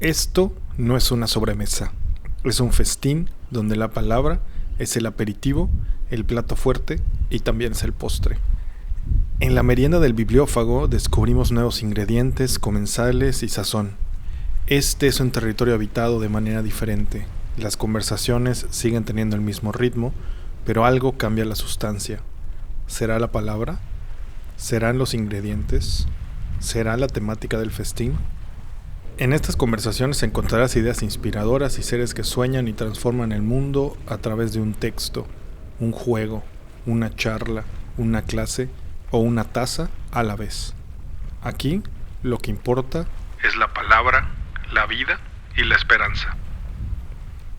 Esto no es una sobremesa, es un festín donde la palabra es el aperitivo, el plato fuerte y también es el postre. En la merienda del bibliófago descubrimos nuevos ingredientes, comensales y sazón. Este es un territorio habitado de manera diferente. Las conversaciones siguen teniendo el mismo ritmo, pero algo cambia la sustancia. ¿Será la palabra? ¿Serán los ingredientes? ¿Será la temática del festín? En estas conversaciones encontrarás ideas inspiradoras y seres que sueñan y transforman el mundo a través de un texto, un juego, una charla, una clase o una taza a la vez. Aquí lo que importa es la palabra, la vida y la esperanza.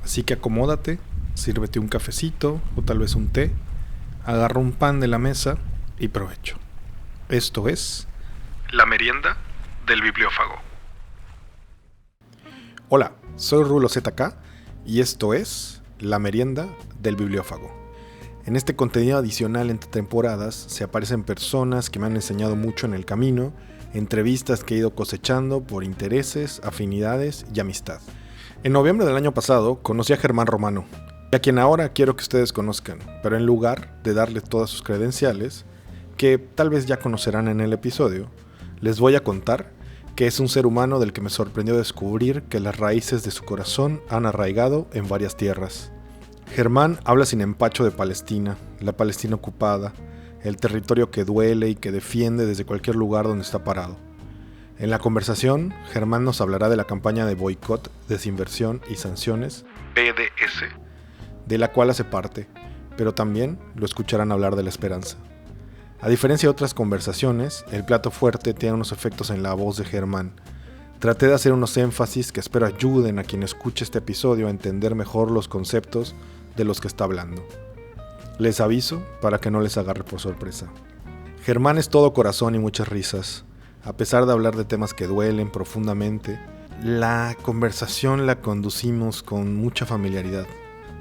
Así que acomódate, sírvete un cafecito o tal vez un té, agarra un pan de la mesa y provecho. Esto es la merienda del bibliófago. Hola, soy Rulo ZK y esto es la merienda del bibliófago. En este contenido adicional entre temporadas se aparecen personas que me han enseñado mucho en el camino, entrevistas que he ido cosechando por intereses, afinidades y amistad. En noviembre del año pasado conocí a Germán Romano, a quien ahora quiero que ustedes conozcan, pero en lugar de darle todas sus credenciales, que tal vez ya conocerán en el episodio, les voy a contar que es un ser humano del que me sorprendió descubrir que las raíces de su corazón han arraigado en varias tierras. Germán habla sin empacho de Palestina, la Palestina ocupada, el territorio que duele y que defiende desde cualquier lugar donde está parado. En la conversación, Germán nos hablará de la campaña de boicot, desinversión y sanciones, BDS, de la cual hace parte, pero también lo escucharán hablar de la esperanza. A diferencia de otras conversaciones, el plato fuerte tiene unos efectos en la voz de Germán. Traté de hacer unos énfasis que espero ayuden a quien escuche este episodio a entender mejor los conceptos de los que está hablando. Les aviso para que no les agarre por sorpresa. Germán es todo corazón y muchas risas. A pesar de hablar de temas que duelen profundamente, la conversación la conducimos con mucha familiaridad.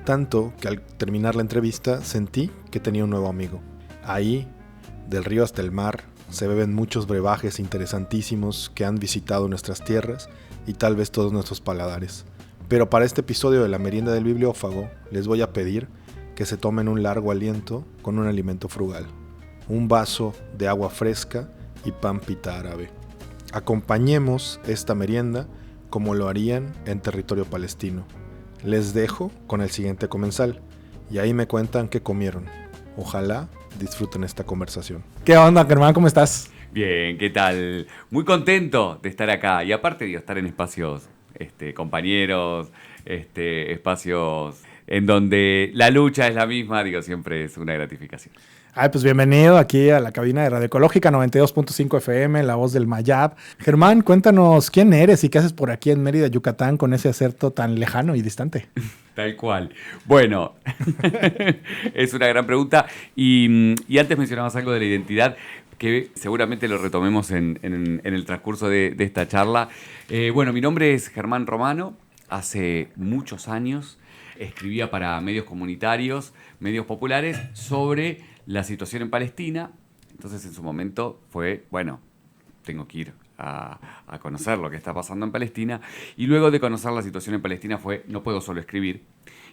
Tanto que al terminar la entrevista sentí que tenía un nuevo amigo. Ahí, del río hasta el mar, se beben muchos brebajes interesantísimos que han visitado nuestras tierras y tal vez todos nuestros paladares. Pero para este episodio de la merienda del bibliófago, les voy a pedir que se tomen un largo aliento con un alimento frugal. Un vaso de agua fresca y pan pita árabe. Acompañemos esta merienda como lo harían en territorio palestino. Les dejo con el siguiente comensal y ahí me cuentan qué comieron. Ojalá disfruten esta conversación. ¿Qué onda, Germán? ¿Cómo estás? Bien, ¿qué tal? Muy contento de estar acá y aparte de estar en espacios compañeros, espacios en donde la lucha es la misma, siempre es una gratificación. Pues bienvenido aquí a la cabina de Radio Ecológica 92.5 FM, La Voz del Mayab. Germán, cuéntanos quién eres y qué haces por aquí en Mérida, Yucatán, con ese acento tan lejano y distante. Tal cual. Bueno, es una gran pregunta. Y antes mencionabas algo de la identidad, que seguramente lo retomemos en el transcurso de esta charla. Bueno, mi nombre es Germán Romano. Hace muchos años escribía para medios comunitarios, medios populares, sobre la situación en Palestina. Entonces, en su momento fue, bueno, tengo que ir a conocer lo que está pasando en Palestina. Y luego de conocer la situación en Palestina fue, no puedo solo escribir.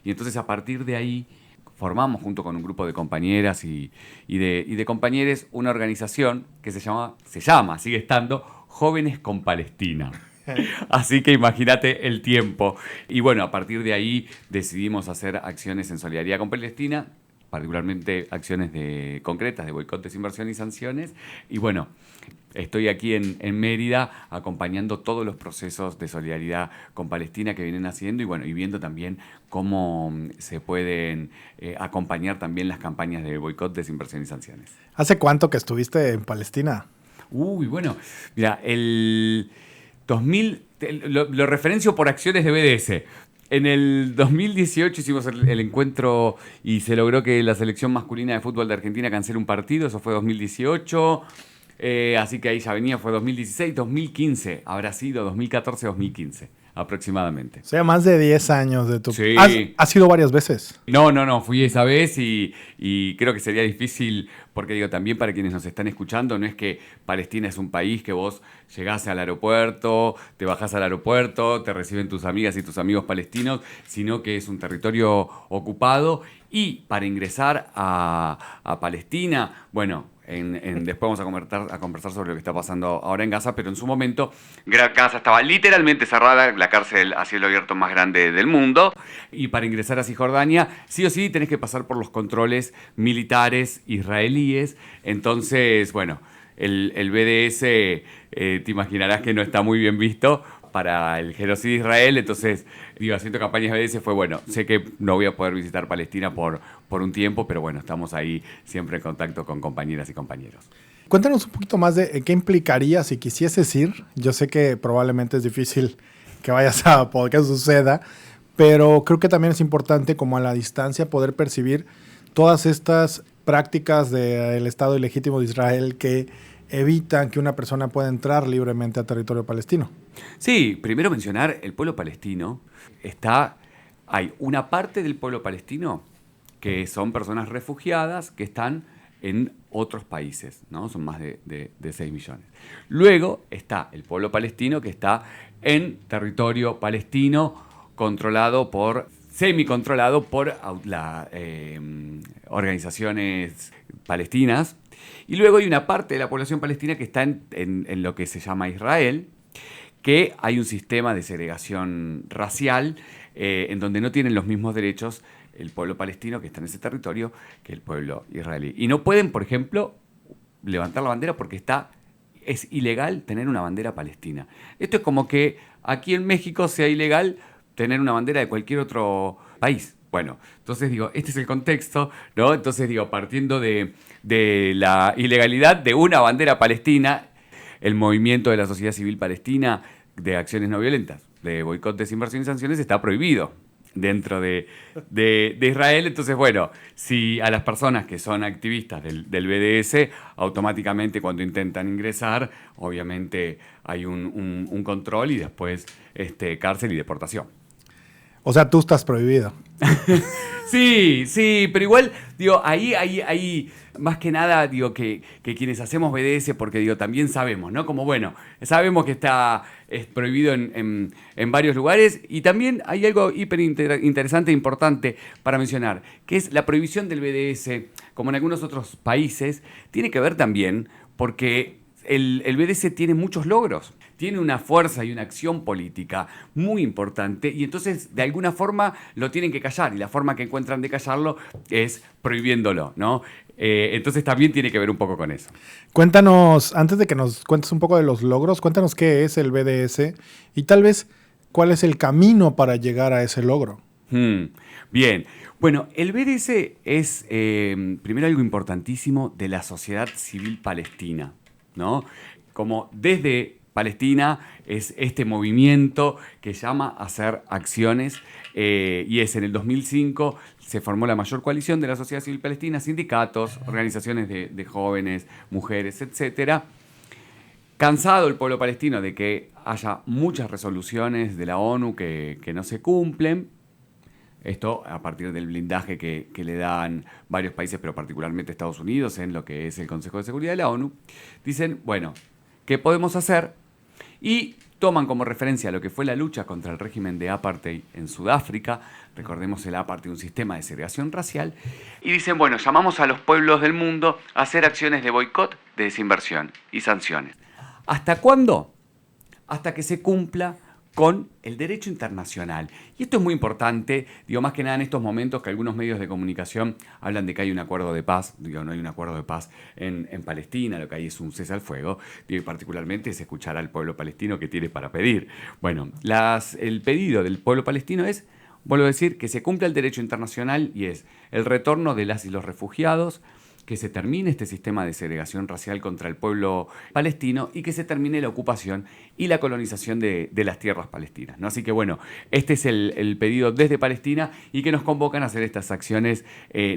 Y entonces, a partir de ahí, formamos junto con un grupo de compañeras y de compañeros una organización que se llama, sigue estando, Jóvenes con Palestina. Así que imagínate el tiempo. Y bueno, a partir de ahí decidimos hacer acciones en solidaridad con Palestina, particularmente acciones concretas de boicot, desinversión y sanciones. Y bueno, estoy aquí en Mérida acompañando todos los procesos de solidaridad con Palestina que vienen haciendo y viendo también cómo se pueden acompañar también las campañas de boicot, desinversión y sanciones. ¿Hace cuánto que estuviste en Palestina? Bueno, mira, el 2000, lo referencio por acciones de BDS. En el 2018 hicimos el encuentro y se logró que la selección masculina de fútbol de Argentina cancele un partido. Eso fue 2018. Así que ahí ya venía, fue 2016, 2015, habrá sido 2014, 2015 aproximadamente. O sea, más de 10 años de tu... Sí. ¿Has ido varias veces? No, fui esa vez y creo que sería difícil, porque digo, también para quienes nos están escuchando, no es que Palestina es un país que vos llegás al aeropuerto, te bajás al aeropuerto, te reciben tus amigas y tus amigos palestinos, sino que es un territorio ocupado y para ingresar a Palestina, bueno, después vamos a conversar sobre lo que está pasando ahora en Gaza, pero en su momento Gaza estaba literalmente cerrada, la cárcel a cielo abierto más grande del mundo, y para ingresar a Cisjordania sí o sí tenés que pasar por los controles militares israelíes. Entonces, bueno, el BDS, te imaginarás que no está muy bien visto para el genocidio de Israel. Entonces, digo, haciendo campañas BDS fue, bueno, sé que no voy a poder visitar Palestina por un tiempo, pero bueno, estamos ahí siempre en contacto con compañeras y compañeros. Cuéntanos un poquito más de qué implicaría si quisieses ir. Yo sé que probablemente es difícil que vayas a poder que suceda, pero creo que también es importante, como a la distancia, poder percibir todas estas prácticas del Estado ilegítimo de Israel que evitan que una persona pueda entrar libremente a territorio palestino. Sí, primero mencionar el pueblo palestino. Hay una parte del pueblo palestino que son personas refugiadas que están en otros países, ¿no? Son más de 6 millones. Luego está el pueblo palestino que está en territorio palestino semicontrolado por organizaciones palestinas. Y luego hay una parte de la población palestina que está en lo que se llama Israel, que hay un sistema de segregación racial en donde no tienen los mismos derechos el pueblo palestino que está en ese territorio que el pueblo israelí. Y no pueden, por ejemplo, levantar la bandera porque es ilegal tener una bandera palestina. Esto es como que aquí en México sea ilegal tener una bandera de cualquier otro país. Bueno, entonces digo, este es el contexto, ¿no? Entonces digo, partiendo de la ilegalidad de una bandera palestina, el movimiento de la sociedad civil palestina de acciones no violentas, de boicot, desinversión y sanciones, está prohibido dentro de Israel. Entonces, bueno, si a las personas que son activistas del BDS, automáticamente cuando intentan ingresar, obviamente hay un control y después cárcel y deportación. O sea, tú estás prohibido. Sí, pero igual, digo, ahí más que nada, digo, que quienes hacemos BDS, porque digo, también sabemos, ¿no? Como bueno, sabemos que es prohibido en varios lugares, y también hay algo hiper interesante e importante para mencionar, que es la prohibición del BDS, como en algunos otros países, tiene que ver también porque el BDS tiene muchos logros, tiene una fuerza y una acción política muy importante, y entonces de alguna forma lo tienen que callar, y la forma que encuentran de callarlo es prohibiéndolo, ¿no? Entonces también tiene que ver un poco con eso. Cuéntanos, antes de que nos cuentes un poco de los logros, cuéntanos qué es el BDS y tal vez cuál es el camino para llegar a ese logro. Bien, bueno, el BDS es primero algo importantísimo de la sociedad civil palestina, ¿no? Como desde Palestina es este movimiento que llama a hacer acciones, y es en el 2005 se formó la mayor coalición de la sociedad civil palestina, sindicatos, organizaciones de jóvenes, mujeres, etc. Cansado el pueblo palestino de que haya muchas resoluciones de la ONU que no se cumplen, esto a partir del blindaje que le dan varios países, pero particularmente Estados Unidos, en lo que es el Consejo de Seguridad de la ONU, dicen, bueno, ¿qué podemos hacer? Y toman como referencia lo que fue la lucha contra el régimen de apartheid en Sudáfrica. Recordemos el apartheid, un sistema de segregación racial. Y dicen, bueno, llamamos a los pueblos del mundo a hacer acciones de boicot, de desinversión y sanciones. ¿Hasta cuándo? Hasta que se cumpla con el derecho internacional. Y esto es muy importante, digo, más que nada en estos momentos que algunos medios de comunicación hablan de que hay un acuerdo de paz. Digo, no hay un acuerdo de paz en Palestina, lo que hay es un cese al fuego. Digo, y particularmente es escuchar al pueblo palestino que tiene para pedir. Bueno, el pedido del pueblo palestino es, vuelvo a decir, que se cumpla el derecho internacional, y es el retorno de las y los refugiados, que se termine este sistema de segregación racial contra el pueblo palestino y que se termine la ocupación y la colonización de las tierras palestinas, ¿no? Así que bueno, este es el pedido desde Palestina y que nos convocan a hacer estas acciones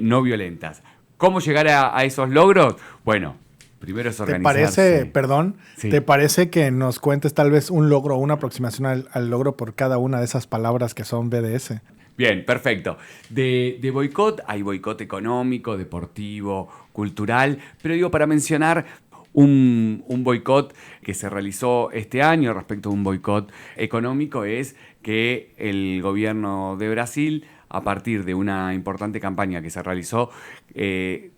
no violentas. ¿Cómo llegar a esos logros? Bueno, Primero es ¿Te organizarse. parece, Sí. te parece que nos cuentes tal vez un logro o una aproximación al logro por cada una de esas palabras que son BDS? Bien, perfecto. De boicot hay boicot económico, deportivo, cultural, pero digo, para mencionar un boicot que se realizó este año respecto a un boicot económico es que el gobierno de Brasil, a partir de una importante campaña que se realizó,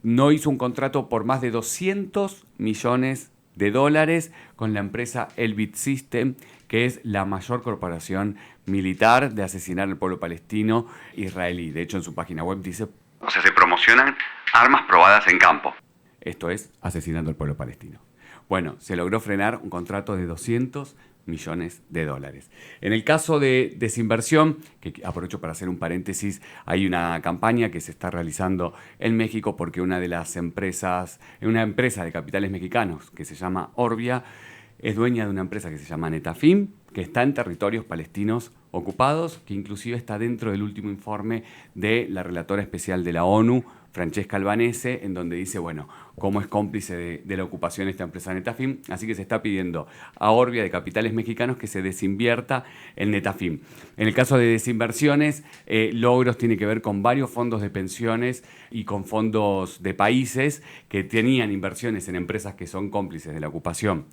no hizo un contrato por más de 200 millones de dólares con la empresa Elbit System, que es la mayor corporación militar de asesinar al pueblo palestino israelí. De hecho, en su página web dice, o sea, se promocionan armas probadas en campo. Esto es, asesinando al pueblo palestino. Bueno, se logró frenar un contrato de 200 millones de dólares. En el caso de desinversión, que aprovecho para hacer un paréntesis, hay una campaña que se está realizando en México porque una empresa de capitales mexicanos que se llama Orbia, es dueña de una empresa que se llama Netafim, que está en territorios palestinos ocupados, que inclusive está dentro del último informe de la relatora especial de la ONU, Francesca Albanese, en donde dice, bueno, cómo es cómplice de la ocupación esta empresa Netafim, así que se está pidiendo a Orbia de capitales mexicanos que se desinvierta en Netafim. En el caso de desinversiones, logros tiene que ver con varios fondos de pensiones y con fondos de países que tenían inversiones en empresas que son cómplices de la ocupación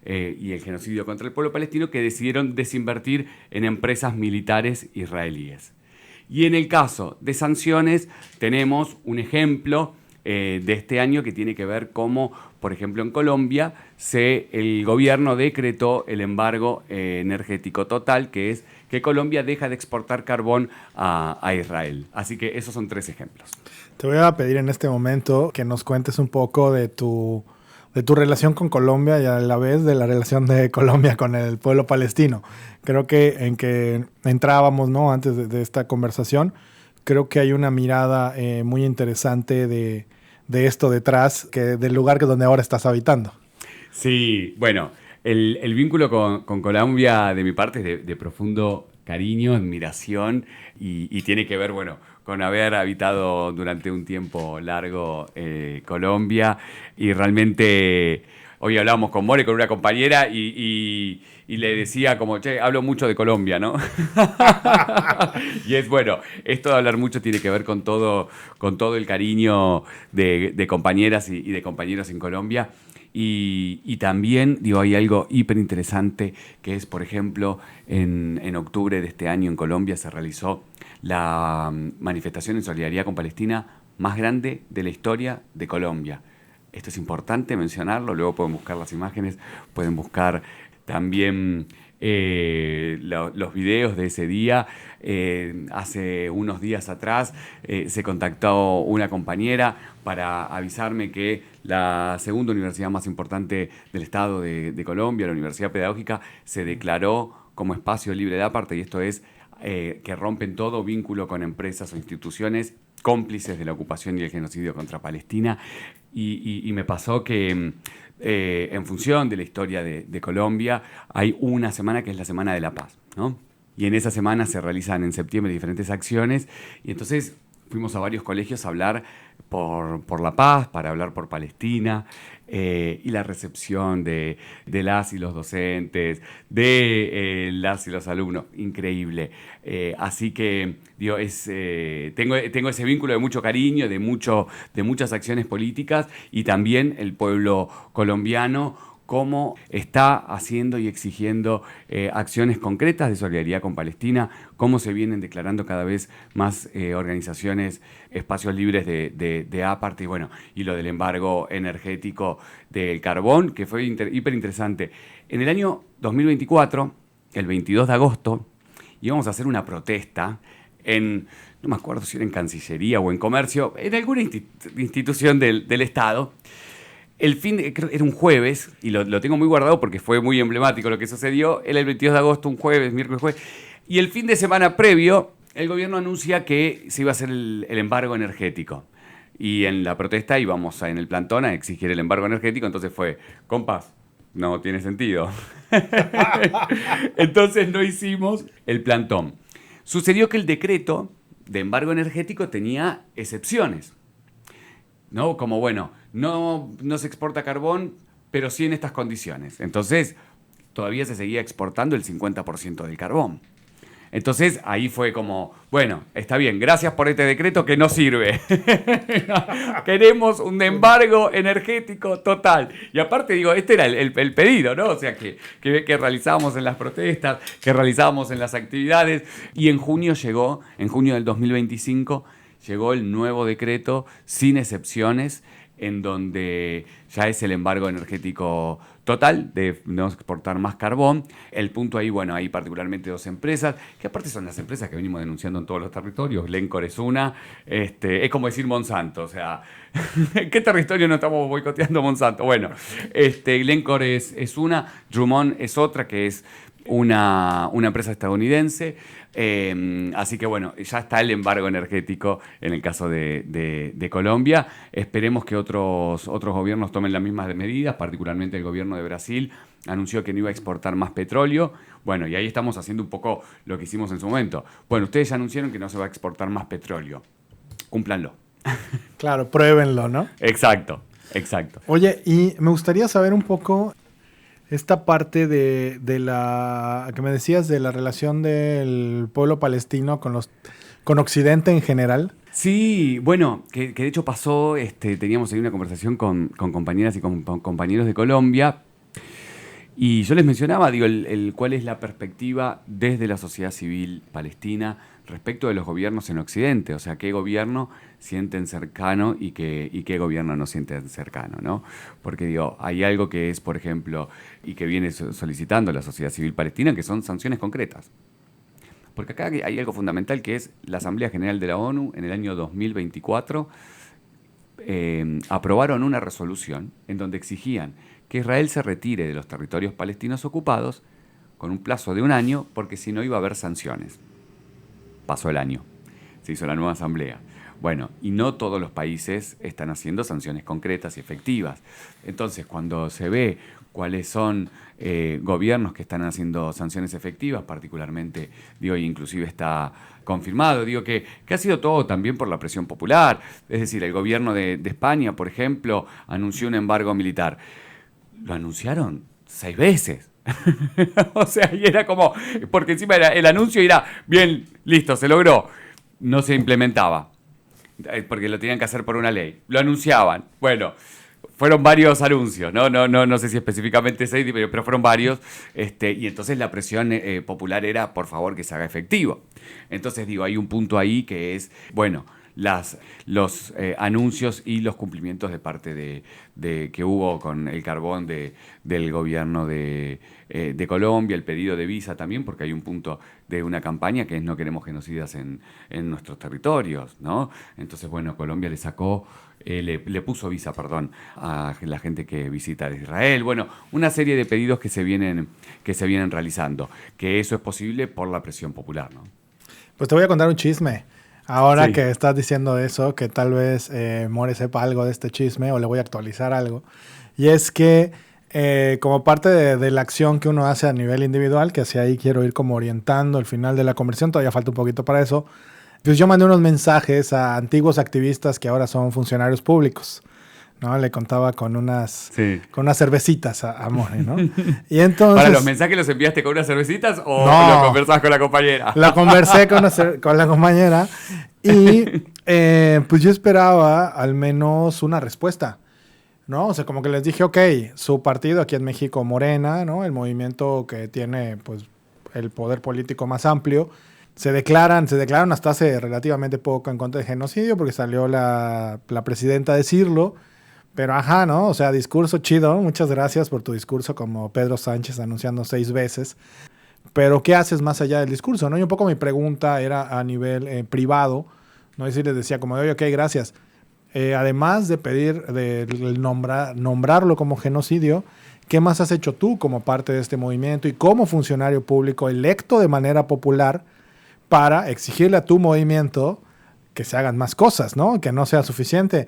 y el genocidio contra el pueblo palestino, que decidieron desinvertir en empresas militares israelíes. Y en el caso de sanciones tenemos un ejemplo de este año que tiene que ver cómo, por ejemplo, en Colombia el gobierno decretó el embargo energético total, que es que Colombia deja de exportar carbón a Israel. Así que esos son 3 ejemplos. Te voy a pedir en este momento que nos cuentes un poco de tu relación con Colombia y a la vez de la relación de Colombia con el pueblo palestino. Creo que en que entrábamos, ¿no? Antes de esta conversación, creo que hay una mirada muy interesante de esto detrás, del lugar donde ahora estás habitando. Sí, bueno, el vínculo con Colombia de mi parte es de profundo cariño, admiración y tiene que ver, bueno, con haber habitado durante un tiempo largo Colombia y realmente hoy hablábamos con More, con una compañera y le decía como, che, hablo mucho de Colombia, ¿no? Y es bueno, esto de hablar mucho tiene que ver con todo el cariño de compañeras y de compañeros en Colombia. Y también, digo, hay algo hiper interesante que es, por ejemplo, en octubre de este año en Colombia se realizó la manifestación en solidaridad con Palestina más grande de la historia de Colombia. Esto es importante mencionarlo, luego pueden buscar las imágenes, pueden buscar también los videos de ese día. Hace unos días atrás se contactó una compañera para avisarme que la segunda universidad más importante del estado de Colombia, la Universidad Pedagógica, se declaró como espacio libre de aparte, y esto es que rompen todo vínculo con empresas o instituciones cómplices de la ocupación y el genocidio contra Palestina. Y me pasó que en función de la historia de Colombia hay una semana que es la Semana de la Paz, ¿no? Y en esa semana se realizan en septiembre diferentes acciones y entonces fuimos a varios colegios a hablar por la paz, para hablar por Palestina y la recepción de las y los docentes, de las y los alumnos, increíble. Así que digo, tengo ese vínculo de mucho cariño, de muchas acciones políticas y también el pueblo colombiano cómo está haciendo y exigiendo acciones concretas de solidaridad con Palestina, cómo se vienen declarando cada vez más organizaciones, espacios libres de aparte, y lo del embargo energético del carbón, que fue hiper interesante. En el año 2024, el 22 de agosto, íbamos a hacer una protesta no me acuerdo si era en Cancillería o en Comercio, en alguna institución del Estado. Creo que era un jueves, y lo tengo muy guardado porque fue muy emblemático lo que sucedió. Era el 22 de agosto, un jueves, miércoles, jueves. Y el fin de semana previo, el gobierno anuncia que se iba a hacer el embargo energético. Y en la protesta íbamos en el plantón a exigir el embargo energético. Entonces fue, compas, no tiene sentido. Entonces no hicimos el plantón. Sucedió que el decreto de embargo energético tenía excepciones, ¿no? Como, no se exporta carbón, pero sí en estas condiciones. Entonces, todavía se seguía exportando el 50% del carbón. Entonces, ahí fue como, bueno, está bien, gracias por este decreto que no sirve. Queremos un embargo energético total. Y aparte, digo, este era el pedido, ¿no? O sea, que realizábamos en las protestas, que realizábamos en las actividades. Y en junio del 2025, llegó el nuevo decreto sin excepciones, en donde ya es el embargo energético total de no exportar más carbón. El punto ahí, bueno, hay particularmente 2 empresas, que aparte son las empresas que venimos denunciando en todos los territorios. Glencore es una, es como decir Monsanto, o sea, ¿en qué territorio no estamos boicoteando Monsanto? Bueno, Glencore es una, Drummond es otra, que es una empresa estadounidense. Así que bueno, ya está el embargo energético en el caso de Colombia. Esperemos que otros gobiernos tomen las mismas medidas, particularmente el gobierno de Brasil anunció que no iba a exportar más petróleo. Bueno, y ahí estamos haciendo un poco lo que hicimos en su momento. Bueno, ustedes ya anunciaron que no se va a exportar más petróleo. Cúmplanlo. Claro, pruébenlo, ¿no? Exacto. Oye, y me gustaría saber un poco esta parte de la que me decías de la relación del pueblo palestino con Occidente en general. Sí, bueno, que de hecho pasó, teníamos ahí una conversación con compañeras y con compañeros de Colombia, y yo les mencionaba, digo, cuál es la perspectiva desde la sociedad civil palestina respecto de los gobiernos en Occidente, o sea, qué gobierno sienten cercano y qué gobierno no sienten cercano, ¿no? Porque digo, hay algo que es, por ejemplo, y que viene solicitando la sociedad civil palestina, que son sanciones concretas. Porque acá hay algo fundamental, que es la Asamblea General de la ONU en el año 2024 aprobaron una resolución en donde exigían que Israel se retire de los territorios palestinos ocupados con un plazo de 1 año, porque si no iba a haber sanciones. Pasó el año, se hizo la nueva asamblea. Bueno, y no todos los países están haciendo sanciones concretas y efectivas. Entonces, cuando se ve cuáles son gobiernos que están haciendo sanciones efectivas, particularmente, digo, inclusive está confirmado, digo que ha sido todo también por la presión popular. Es decir, el gobierno de España, por ejemplo, anunció un embargo militar. Lo anunciaron 6 veces. O sea, y era como, porque encima el anuncio era, bien, listo, se logró. No se implementaba, porque lo tenían que hacer por una ley. Lo anunciaban. Bueno, fueron varios anuncios, no sé si específicamente 6, pero fueron varios. Y entonces la presión popular era, por favor, que se haga efectivo. Entonces, digo, hay un punto ahí que es, bueno, los anuncios y los cumplimientos de parte de que hubo con el carbón del gobierno de Colombia, el pedido de visa también, porque hay un punto de una campaña que es no queremos genocidas en nuestros territorios, ¿no? Entonces, bueno, Colombia le puso visa, a la gente que visita Israel. Bueno, una serie de pedidos que se vienen realizando, que eso es posible por la presión popular, ¿no? Pues te voy a contar un chisme. Ahora Sí. que estás diciendo eso, que tal vez More sepa algo de este chisme o le voy a actualizar algo. Y es que como parte de la acción que uno hace a nivel individual, que hacia ahí quiero ir como orientando el final de la conversación, todavía falta un poquito para eso, pues yo mandé unos mensajes a antiguos activistas que ahora son funcionarios públicos, ¿no? Le contaba con unas cervecitas a More, ¿no? Y entonces, ¿Para los mensajes los enviaste con unas cervecitas o No. lo conversabas con la compañera? La conversé con la compañera y pues yo esperaba al menos una respuesta, ¿no? O sea, como que les dije, ok, su partido aquí en México, Morena, ¿no? El movimiento que tiene pues el poder político más amplio, se declararon hasta hace relativamente poco en contra de genocidio porque salió la presidenta a decirlo. Pero ajá, ¿no? O sea, discurso chido. Muchas gracias por tu discurso, como Pedro Sánchez anunciando 6 veces. Pero ¿qué haces más allá del discurso, no? Y un poco mi pregunta era a nivel privado, ¿no? Es decir, les decía como, oye, ok, gracias. Además de pedir, de nombrarlo como genocidio, ¿qué más has hecho tú como parte de este movimiento y como funcionario público electo de manera popular para exigirle a tu movimiento que se hagan más cosas, ¿no? Que no sea suficiente.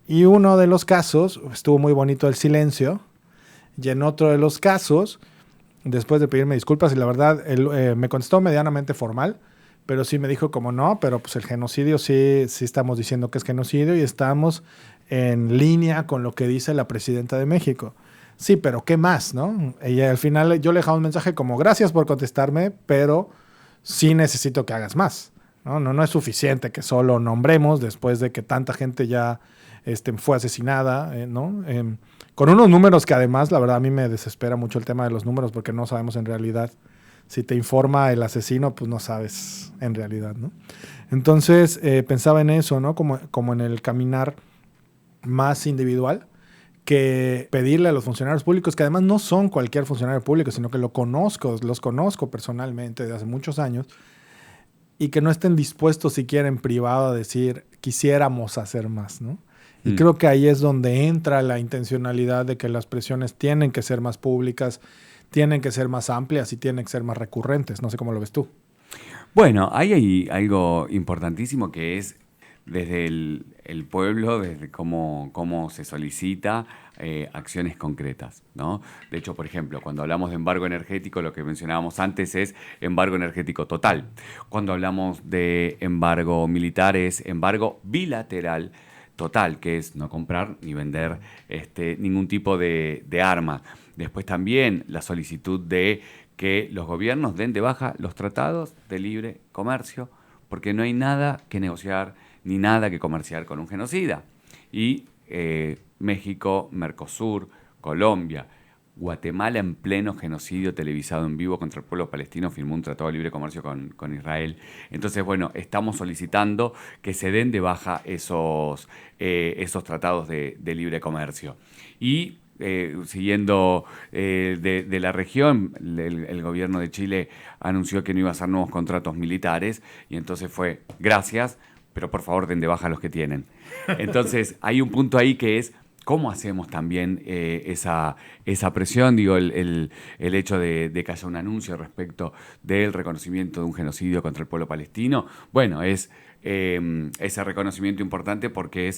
Y uno de los casos, estuvo muy bonito el silencio, y en otro de los casos, después de pedirme disculpas, y la verdad, él me contestó medianamente formal, pero sí me dijo como no, pero pues el genocidio sí estamos diciendo que es genocidio y estamos en línea con lo que dice la presidenta de México. Sí, pero ¿qué más, no? Y al final yo le dejaba un mensaje como, gracias por contestarme, pero sí necesito que hagas más. No es suficiente que solo nombremos después de que tanta gente ya fue asesinada, ¿no? Con unos números que además, la verdad, a mí me desespera mucho el tema de los números porque no sabemos en realidad. Si te informa el asesino, pues no sabes en realidad, ¿no? Entonces, pensaba en eso, ¿no? Como en el caminar más individual, que pedirle a los funcionarios públicos, que además no son cualquier funcionario público, sino que los conozco personalmente desde hace muchos años, y que no estén dispuestos siquiera en privado a decir, quisiéramos hacer más, ¿no? Y creo que ahí es donde entra la intencionalidad de que las presiones tienen que ser más públicas, tienen que ser más amplias y tienen que ser más recurrentes. No sé cómo lo ves tú. Bueno, ahí hay algo importantísimo que es desde el pueblo, desde cómo se solicita acciones concretas, ¿no? De hecho, por ejemplo, cuando hablamos de embargo energético, lo que mencionábamos antes es embargo energético total. Cuando hablamos de embargo militar es embargo bilateral total, que es no comprar ni vender ningún tipo de arma. Después también la solicitud de que los gobiernos den de baja los tratados de libre comercio, porque no hay nada que negociar ni nada que comerciar con un genocida. Y México, Mercosur, Colombia, Guatemala en pleno genocidio televisado en vivo contra el pueblo palestino firmó un tratado de libre comercio con Israel. Entonces, bueno, estamos solicitando que se den de baja esos tratados de libre comercio. Y siguiendo de la región, el gobierno de Chile anunció que no iba a hacer nuevos contratos militares y entonces fue, gracias, pero por favor den de baja los que tienen. Entonces hay un punto ahí que es cómo hacemos también esa presión, digo, el hecho de que haya un anuncio respecto del reconocimiento de un genocidio contra el pueblo palestino. Bueno, es ese reconocimiento importante porque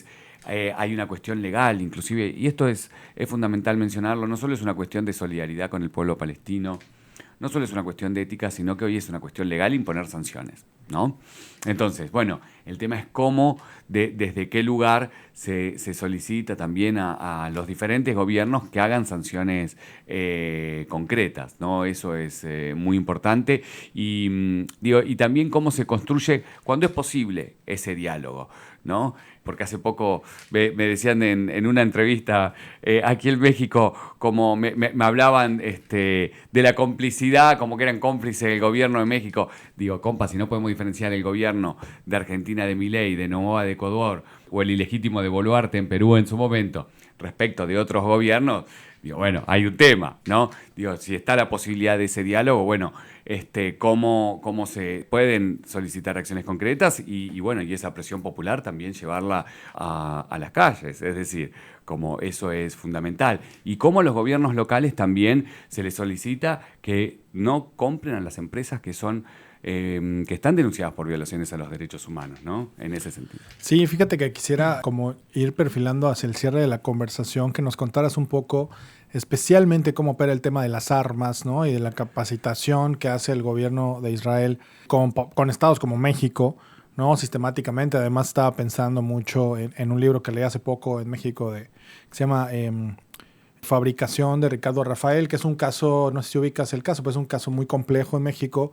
hay una cuestión legal, inclusive, y esto es fundamental mencionarlo, no solo es una cuestión de solidaridad con el pueblo palestino, no solo es una cuestión de ética, sino que hoy es una cuestión legal imponer sanciones, ¿no? Entonces, bueno, el tema es cómo, desde qué lugar se solicita también a los diferentes gobiernos que hagan sanciones concretas, ¿no? Eso es muy importante. Y también cómo se construye, cuando es posible, ese diálogo, ¿no? Porque hace poco me decían en una entrevista aquí en México, como me hablaban de la complicidad, como que eran cómplices del gobierno de México. Digo, compa, si no podemos diferenciar el gobierno de Argentina de Milei, de Noboa de Ecuador, o el ilegítimo de Boluarte en Perú en su momento, respecto de otros gobiernos, digo, bueno, hay un tema, ¿no? Digo, si está la posibilidad de ese diálogo, bueno, cómo se pueden solicitar acciones concretas y bueno, y esa presión popular también llevarla a las calles, es decir, como eso es fundamental. Y cómo a los gobiernos locales también se les solicita que no compren a las empresas que están denunciadas por violaciones a los derechos humanos, ¿no? En ese sentido. Sí, fíjate que quisiera como ir perfilando hacia el cierre de la conversación, que nos contaras un poco especialmente cómo opera el tema de las armas, ¿no? Y de la capacitación que hace el gobierno de Israel con estados como México, ¿no? Sistemáticamente. Además estaba pensando mucho en un libro que leí hace poco en México que se llama Fabricación, de Ricardo Rafael, que es un caso, no sé si ubicas el caso, pero es un caso muy complejo en México.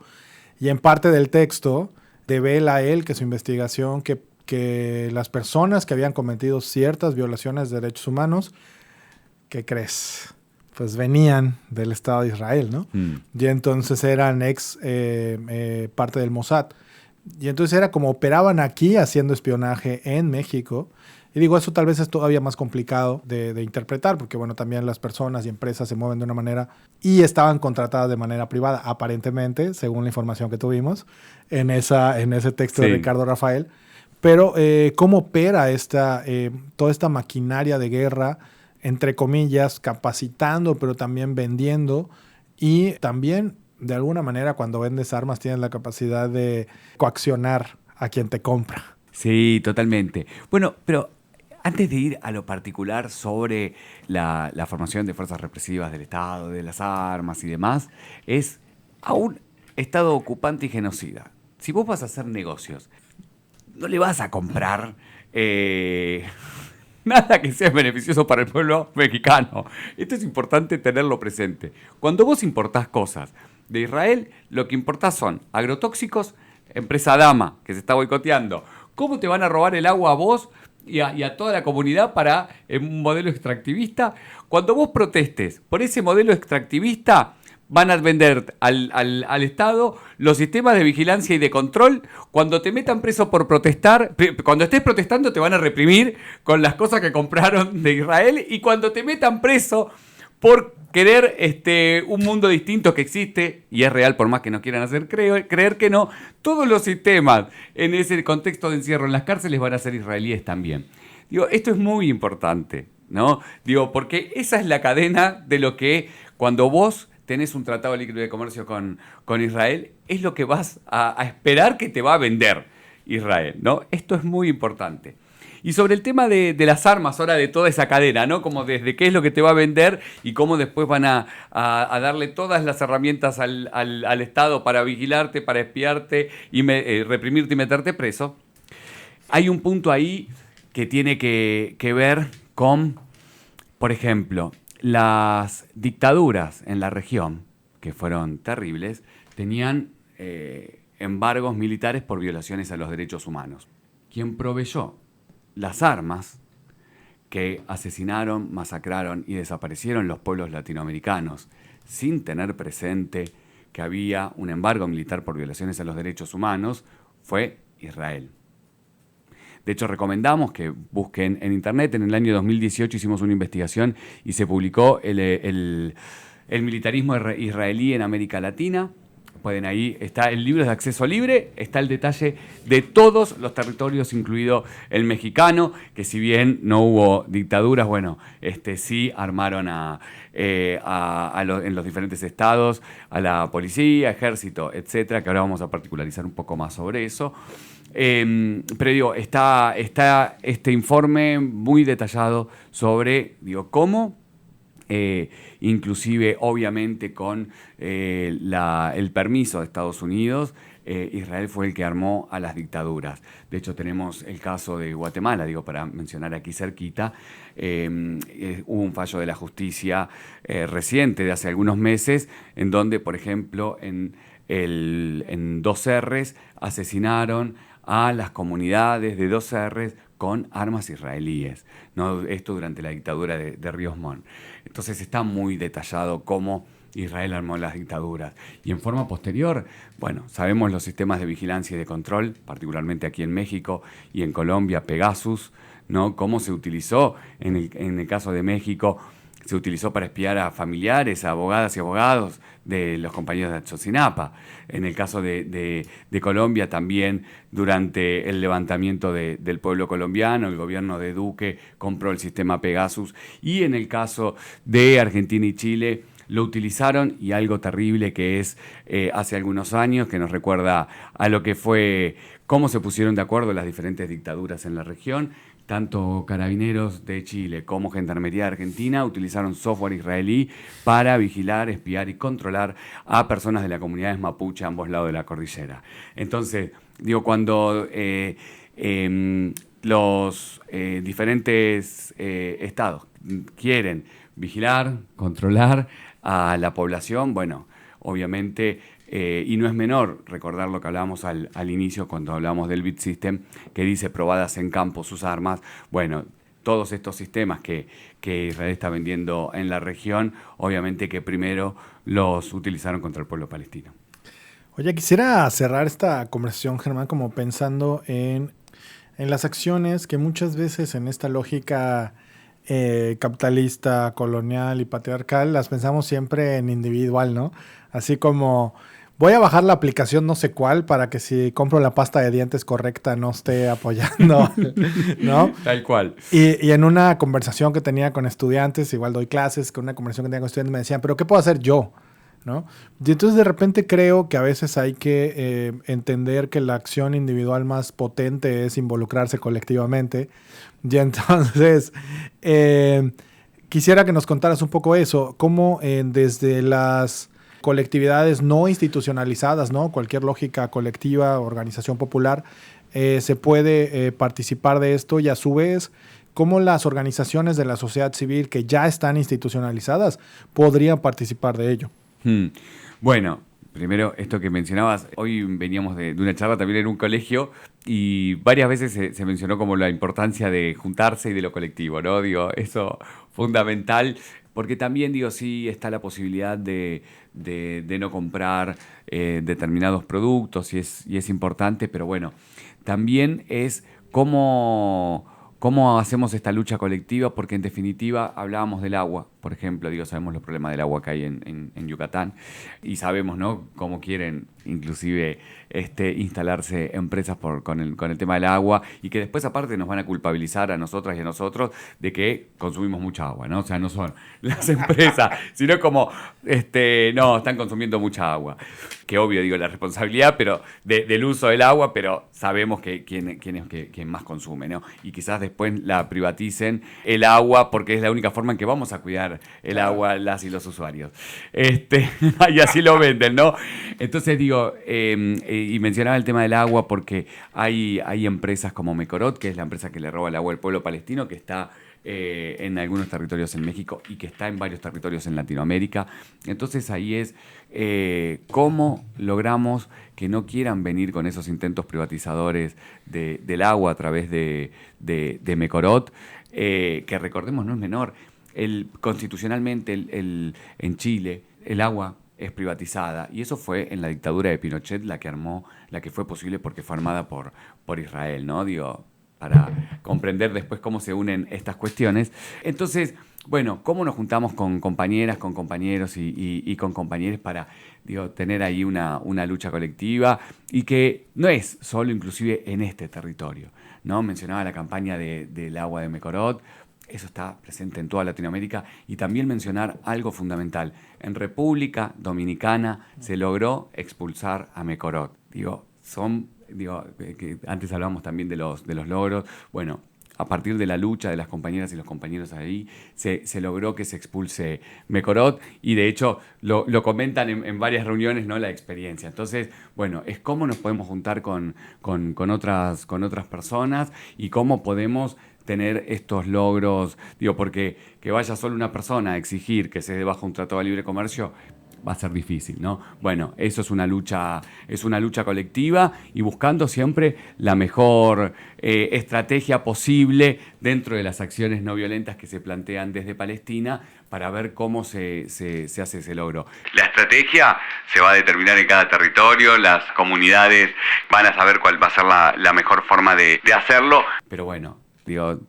Y en parte del texto devela él que su investigación, que las personas que habían cometido ciertas violaciones de derechos humanos, ¿qué crees? Pues venían del Estado de Israel, ¿no? Y entonces eran parte del Mossad. Y entonces era como operaban aquí haciendo espionaje en México. Y digo, eso tal vez es todavía más complicado de interpretar, porque bueno, también las personas y empresas se mueven de una manera y estaban contratadas de manera privada, aparentemente, según la información que tuvimos en ese texto de Ricardo Rafael. Pero ¿cómo opera toda esta maquinaria de guerra, entre comillas, capacitando, pero también vendiendo? Y también, de alguna manera, cuando vendes armas, tienes la capacidad de coaccionar a quien te compra. Sí, totalmente. Bueno, pero antes de ir a lo particular sobre la formación de fuerzas represivas del Estado, de las armas y demás, es a un Estado ocupante y genocida. Si vos vas a hacer negocios, no le vas a comprar Nada que sea beneficioso para el pueblo mexicano. Esto es importante tenerlo presente. Cuando vos importás cosas de Israel, lo que importás son agrotóxicos, empresa Dama, que se está boicoteando. ¿Cómo te van a robar el agua a vos y a toda la comunidad para un modelo extractivista? Cuando vos protestes por ese modelo extractivista, van a vender al Estado los sistemas de vigilancia y de control. Cuando te metan preso por protestar, cuando estés protestando te van a reprimir con las cosas que compraron de Israel, y cuando te metan preso por querer un mundo distinto que existe y es real, por más que no quieran hacer creer que no, todos los sistemas en ese contexto de encierro en las cárceles van a ser israelíes también. Digo, esto es muy importante, ¿no? Digo, porque esa es la cadena de lo que cuando vos tenés un tratado de libre comercio con Israel, es lo que vas a esperar que te va a vender Israel, ¿no? Esto es muy importante. Y sobre el tema de las armas, ahora de toda esa cadena, ¿no? Como desde qué es lo que te va a vender y cómo después van a darle todas las herramientas al Estado para vigilarte, para espiarte y reprimirte y meterte preso. Hay un punto ahí que tiene que ver con, por ejemplo, las dictaduras en la región, que fueron terribles, tenían embargos militares por violaciones a los derechos humanos. Quien proveyó las armas que asesinaron, masacraron y desaparecieron los pueblos latinoamericanos sin tener presente que había un embargo militar por violaciones a los derechos humanos fue Israel. De hecho, recomendamos que busquen en internet. En el año 2018 hicimos una investigación y se publicó el militarismo israelí en América Latina. Pueden ahí, está el libro de acceso libre, está el detalle de todos los territorios, incluido el mexicano, que si bien no hubo dictaduras, bueno, sí armaron en los diferentes estados a la policía, ejército, etcétera, que ahora vamos a particularizar un poco más sobre eso. Pero digo, está este informe muy detallado sobre, cómo, inclusive obviamente con el permiso de Estados Unidos, Israel fue el que armó a las dictaduras. De hecho, tenemos el caso de Guatemala, para mencionar aquí cerquita. Hubo un fallo de la justicia reciente, de hace algunos meses, en donde, por ejemplo, en 2Rs asesinaron a las comunidades de 2Rs con armas israelíes, ¿no? Esto durante la dictadura de Ríos Montt. Entonces está muy detallado cómo Israel armó las dictaduras. Y en forma posterior, bueno, sabemos los sistemas de vigilancia y de control, particularmente aquí en México y en Colombia, Pegasus, ¿no? Cómo se utilizó en el caso de México. Se utilizó para espiar a familiares, a abogadas y abogados de los compañeros de Ayotzinapa. En el caso de Colombia también, durante el levantamiento del pueblo colombiano, el gobierno de Duque compró el sistema Pegasus. Y en el caso de Argentina y Chile, lo utilizaron, y algo terrible que es hace algunos años, que nos recuerda a lo que fue, cómo se pusieron de acuerdo las diferentes dictaduras en la región. Tanto Carabineros de Chile como Gendarmería de Argentina utilizaron software israelí para vigilar, espiar y controlar a personas de las comunidades mapuche a ambos lados de la cordillera. Entonces, cuando los diferentes estados quieren vigilar, controlar a la población, bueno, obviamente, y no es menor recordar lo que hablábamos al inicio cuando hablamos del BIT System, que dice probadas en campo sus armas. Bueno, todos estos sistemas que Israel está vendiendo en la región, obviamente que primero los utilizaron contra el pueblo palestino. Oye, quisiera cerrar esta conversación, Germán, como pensando en las acciones que muchas veces en esta lógica capitalista, colonial y patriarcal, las pensamos siempre en individual, ¿no? Así como voy a bajar la aplicación no sé cuál para que si compro la pasta de dientes correcta no esté apoyando, ¿no? Tal cual. Y en una conversación que tenía con estudiantes, igual doy clases, con una conversación que tenía con estudiantes me decían, ¿pero qué puedo hacer yo? ¿No? Y entonces de repente creo que a veces hay que entender que la acción individual más potente es involucrarse colectivamente. Y entonces quisiera que nos contaras un poco eso, cómo desde las colectividades no institucionalizadas, ¿no? Cualquier lógica colectiva, organización popular, se puede participar de esto, y a su vez, cómo las organizaciones de la sociedad civil que ya están institucionalizadas podrían participar de ello. Bueno, primero, esto que mencionabas, hoy veníamos de una charla también en un colegio y varias veces se mencionó como la importancia de juntarse y de lo colectivo, ¿no? Digo, eso fundamental, porque también, digo, sí está la posibilidad de no comprar determinados productos y es importante, pero bueno, también es cómo hacemos esta lucha colectiva, porque en definitiva hablábamos del agua, por ejemplo, digo, sabemos los problemas del agua que hay en Yucatán y sabemos, ¿no?, cómo quieren inclusive instalarse empresas con el tema del agua y que después aparte nos van a culpabilizar a nosotras y a nosotros de que consumimos mucha agua, ¿no? O sea, no son las empresas, sino como, no, están consumiendo mucha agua. Que obvio, digo, la responsabilidad pero del uso del agua, pero sabemos que quién es quien más consume, ¿no? Y quizás después la privaticen el agua porque es la única forma en que vamos a cuidar el agua las y los usuarios. Y así lo venden, ¿no? Entonces digo, y mencionaba el tema del agua porque hay empresas como Mecorot, que es la empresa que le roba el agua al pueblo palestino, que está en algunos territorios en México y que está en varios territorios en Latinoamérica. Entonces ahí es cómo logramos que no quieran venir con esos intentos privatizadores del agua a través de Mecorot, que recordemos no es menor. Constitucionalmente en Chile el agua es privatizada y eso fue en la dictadura de Pinochet la que fue posible porque fue armada por Israel, ¿no? Digo, para comprender después cómo se unen estas cuestiones. Entonces, bueno, ¿cómo nos juntamos con compañeras, con compañeros y con compañeros para, digo, tener ahí una lucha colectiva y que no es solo inclusive en este territorio, ¿no? Mencionaba la campaña del agua de Mecorot. Eso está presente en toda Latinoamérica y también mencionar algo fundamental. En República Dominicana se logró expulsar a Mecorot. Que antes hablábamos también de los logros. Bueno, a partir de la lucha de las compañeras y los compañeros ahí, se logró que se expulse Mecorot y de hecho lo comentan en varias reuniones, ¿no?, la experiencia. Entonces, bueno, es cómo nos podemos juntar con otras personas y cómo podemos tener estos logros, porque que vaya solo una persona a exigir que se dé bajo un tratado de libre comercio va a ser difícil, ¿no? Bueno, eso es una lucha colectiva y buscando siempre la mejor estrategia posible dentro de las acciones no violentas que se plantean desde Palestina para ver cómo se hace ese logro. La estrategia se va a determinar en cada territorio, las comunidades van a saber cuál va a ser la mejor forma de hacerlo, pero bueno,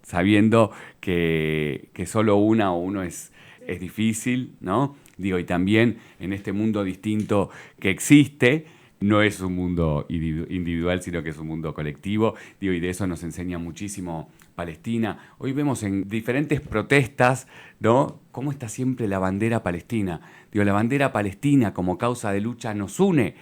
sabiendo que solo una o uno es difícil, ¿no? Y también en este mundo distinto que existe, no es un mundo individual, sino que es un mundo colectivo, y de eso nos enseña muchísimo Palestina. Hoy vemos en diferentes protestas, ¿no?, cómo está siempre la bandera palestina. La bandera palestina como causa de lucha nos une.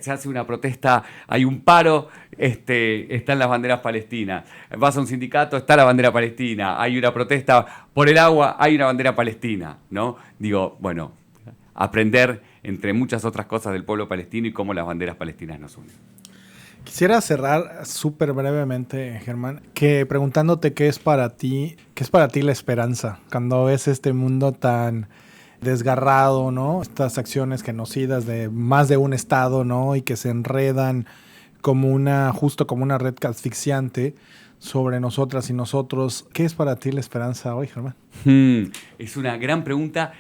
Se hace una protesta, hay un paro, están las banderas palestinas. Vas a un sindicato, está la bandera palestina. Hay una protesta por el agua, hay una bandera palestina, ¿no? Bueno, aprender entre muchas otras cosas del pueblo palestino y cómo las banderas palestinas nos unen. Quisiera cerrar súper brevemente, Germán, preguntándote qué es para ti la esperanza cuando ves este mundo tan desgarrado, ¿no? Estas acciones genocidas de más de un estado, ¿no? Y que se enredan justo como una red asfixiante sobre nosotras y nosotros. ¿Qué es para ti la esperanza hoy, Germán? Es una gran pregunta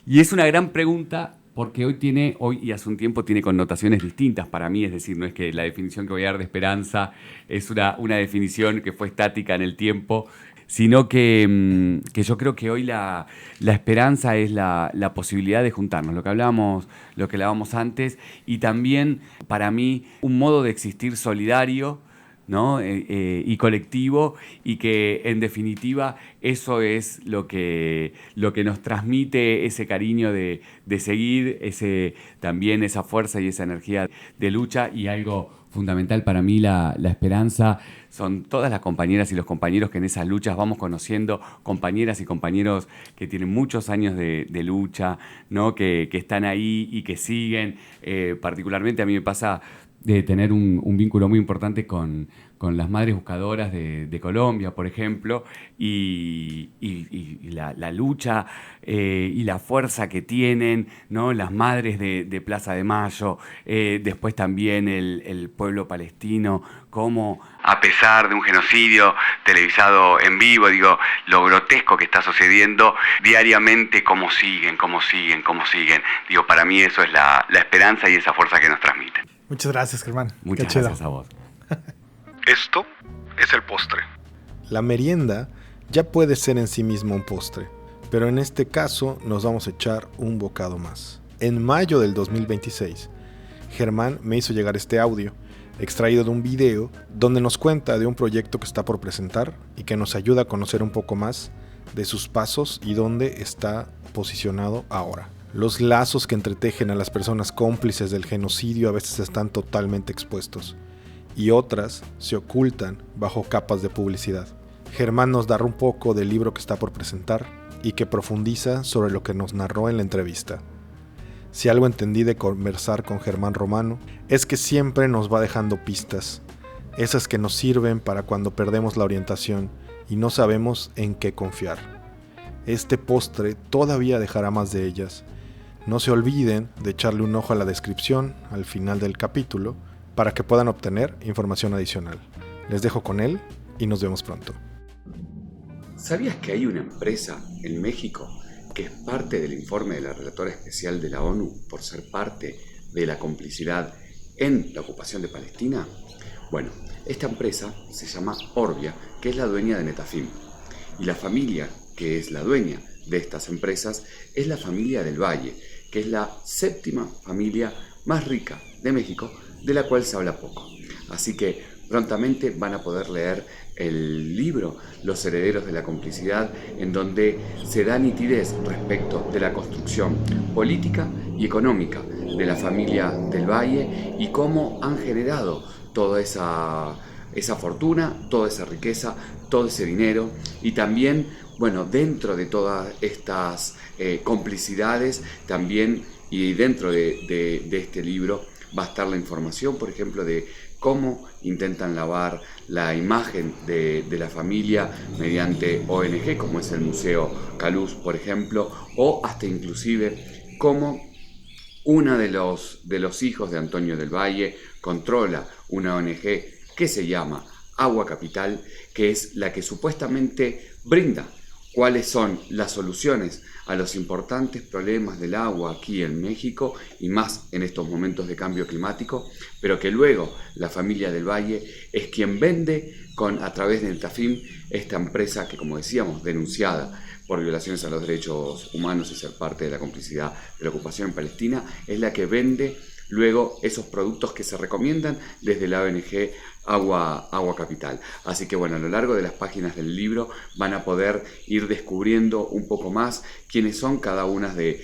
y es una gran pregunta porque hoy y hace un tiempo tiene connotaciones distintas para mí, es decir, no es que la definición que voy a dar de esperanza es una definición que fue estática en el tiempo, sino que yo creo que hoy la esperanza es la posibilidad de juntarnos, lo que hablábamos antes, y también para mí un modo de existir solidario, ¿no? Y colectivo, y que en definitiva eso es lo que nos transmite ese cariño de seguir, también esa fuerza y esa energía de lucha, y algo fundamental para mí la esperanza. Son todas las compañeras y los compañeros que en esas luchas vamos conociendo, compañeras y compañeros que tienen muchos años de lucha, ¿no? Que están ahí y que siguen. Particularmente a mí me pasa de tener un vínculo muy importante con las madres buscadoras de Colombia, por ejemplo, y la lucha y la fuerza que tienen, ¿no? Las madres de Plaza de Mayo, después también el pueblo palestino, cómo a pesar de un genocidio televisado en vivo, digo, lo grotesco que está sucediendo diariamente, cómo siguen. Digo, para mí eso es la esperanza y esa fuerza que nos transmiten. Muchas gracias, Germán. Muchas gracias a vos. Esto es el postre. La merienda ya puede ser en sí misma un postre, pero en este caso nos vamos a echar un bocado más. En mayo del 2026, Germán me hizo llegar este audio, extraído de un video donde nos cuenta de un proyecto que está por presentar y que nos ayuda a conocer un poco más de sus pasos y dónde está posicionado ahora. Los lazos que entretejen a las personas cómplices del genocidio a veces están totalmente expuestos y otras se ocultan bajo capas de publicidad. Germán nos dará un poco del libro que está por presentar y que profundiza sobre lo que nos narró en la entrevista. Si algo entendí de conversar con Germán Romano es que siempre nos va dejando pistas, esas que nos sirven para cuando perdemos la orientación y no sabemos en qué confiar. Este postre todavía dejará más de ellas. No se olviden de echarle un ojo a la descripción al final del capítulo para que puedan obtener información adicional. Les dejo con él y nos vemos pronto. ¿Sabías que hay una empresa en México que es parte del informe de la Relatora Especial de la ONU por ser parte de la complicidad en la ocupación de Palestina? Bueno, esta empresa se llama Orbia, que es la dueña de Netafim. Y la familia que es la dueña de estas empresas es la familia del Valle, que es la séptima familia más rica de México, de la cual se habla poco. Así que prontamente van a poder leer el libro Los herederos de la complicidad, en donde se da nitidez respecto de la construcción política y económica de la familia del Valle y cómo han generado toda esa fortuna, toda esa riqueza, todo ese dinero y también, bueno, dentro de todas estas complicidades también y dentro de este libro va a estar la información, por ejemplo, de cómo intentan lavar la imagen de la familia mediante ONG, como es el Museo Caluz, por ejemplo, o hasta inclusive cómo uno de los hijos de Antonio del Valle controla una ONG que se llama Agua Capital, que es la que supuestamente brinda cuáles son las soluciones a los importantes problemas del agua aquí en México y más en estos momentos de cambio climático, pero que luego la familia del Valle es quien vende a través de Netafim, esta empresa que, como decíamos, denunciada por violaciones a los derechos humanos y ser parte de la complicidad de la ocupación en Palestina, es la que vende luego esos productos que se recomiendan desde la ONG Agua Capital. Así que bueno, a lo largo de las páginas del libro van a poder ir descubriendo un poco más quiénes son cada una de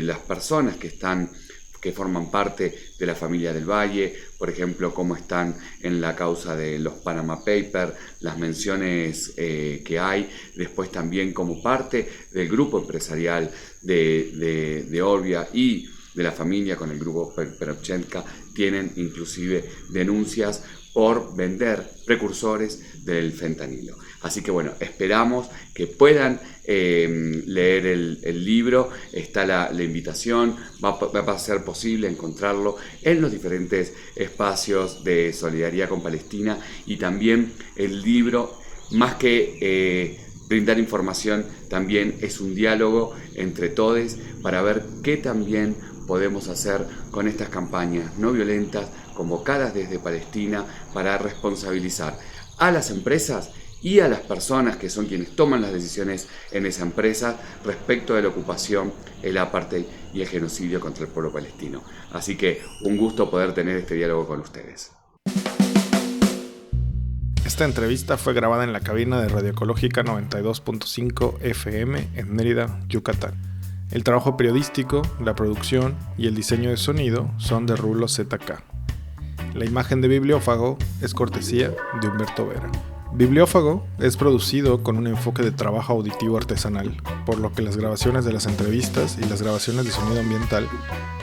las personas que forman parte de la familia del Valle, por ejemplo, cómo están en la causa de los Panama Papers, las menciones que hay, después también como parte del grupo empresarial de Orbia y de la familia con el grupo Perovchenka, tienen inclusive denuncias por vender precursores del fentanilo. Así que bueno, esperamos que puedan leer el libro. Está la invitación, va a ser posible encontrarlo en los diferentes espacios de solidaridad con Palestina y también el libro, más que brindar información, también es un diálogo entre todos para ver qué también podemos hacer con estas campañas no violentas convocadas desde Palestina para responsabilizar a las empresas y a las personas que son quienes toman las decisiones en esa empresa respecto de la ocupación, el apartheid y el genocidio contra el pueblo palestino. Así que un gusto poder tener este diálogo con ustedes. Esta entrevista fue grabada en la cabina de Radio Ecológica 92.5 FM en Mérida, Yucatán. El trabajo periodístico, la producción y el diseño de sonido son de Rulo ZK. La imagen de Bibliófago es cortesía de Humberto Vera. Bibliófago es producido con un enfoque de trabajo auditivo artesanal, por lo que las grabaciones de las entrevistas y las grabaciones de sonido ambiental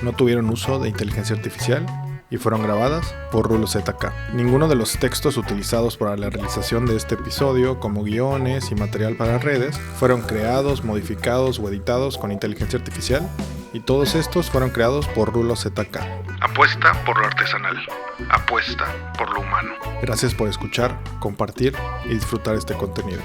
no tuvieron uso de inteligencia artificial y fueron grabadas por Rulo ZK. Ninguno de los textos utilizados para la realización de este episodio, como guiones y material para redes, fueron creados, modificados o editados con inteligencia artificial, y todos estos fueron creados por Rulo ZK. Apuesta por lo artesanal. Apuesta por lo humano. Gracias por escuchar, compartir y disfrutar este contenido.